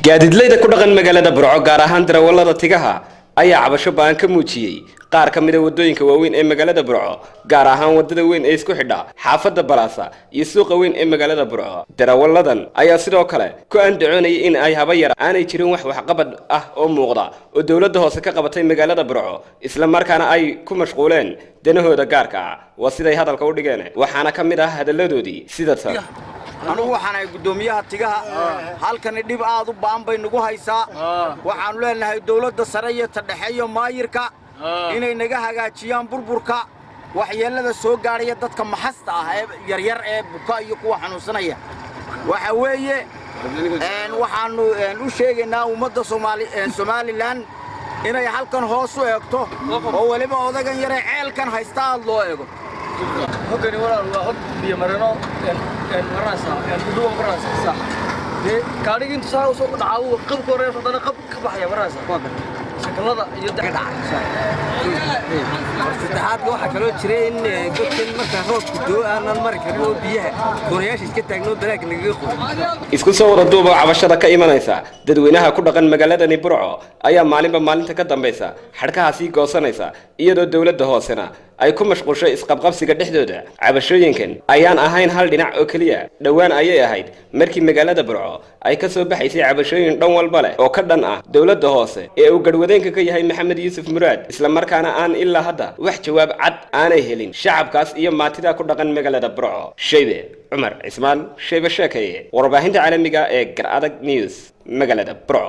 gaadiidleyda ku dhaqan magaalada Burco gaar ahaan darawallada tigaha ayaa cabasho baan ka muujiyay qaar ka mid ah wadooyinka waaweyn ee magaalada Burco gaar ahaan wadada weyn ee isku xidha xaafadda Balaasa iyo suuqa weyn ee magaalada Burco darawalladan ayaa sidoo kale ku andacoonay in ay haba yar aanay jirin wax qabad ah oo muuqda oo dawladda hoose ka qabatay magaalada Burco isla markaana ay ku mashquuleen danahooda gaarka ah waa siday hadalka u dhigeen waxaana ka mid ah hadaladoodii sida tan anu waxaan ay gudoomiyaha tigaha halkan dib aad u baan bay nagu haysaa waxaan leenahay dawladda sare iyo tadhaxeeyo maayirka inay naga hagaajiyaan burburka waxyeelada soo gaaraya dadka maxasta ah ee yaryar ee buka iyo kuwa xanuunsanaya waxa weeye waxaanu u sheegaynaa ummadda Soomaaliland inay halkan hoos u eegto oo waliba odagan yar ee ceelkan haysta aad loo eego هكذا ولا هك بيمرنا مراسا بدو مراسا صح ده كاريك انت صار وصل دعوة قب كوريا فضلنا قب بحيا مراسا شكل هذا يدعي استحاد واحد كلو ترين قلت المركز روك دو أنا المركز رو بيها كورياش إسكت تجنود دلك نجيخو isku soo waraduuba cabashada ka imanaysa dadweynaha ku dhaqan magaaladani Burco ayaa maalinta ka dambaysa xadhkahaasi goosanaysa iyadoo dawladda hoosena ay ku mashquulshay isqabqabsiga dhexdooda cabashooyinkan ayaan ahayn hal dhinac oo kaliya dhawaan ayay ahayd markii magaalada Burco ay ka soo baxaysay cabashooyin dhan walba leh oo ka dhan ah dawladda hoose ee uu garwadeenka ka yahay Maxamed Yuusuf Muraad isla markaana aan ilaa hadda wax jawaab cad aanay helin shacabkaas iyo maatida ku dhaqan magaalada Burco Shaybe Umar Ismaan Shaybe Sheekay warbaahinta caalamiga ee Gar Adag News magaalada Burco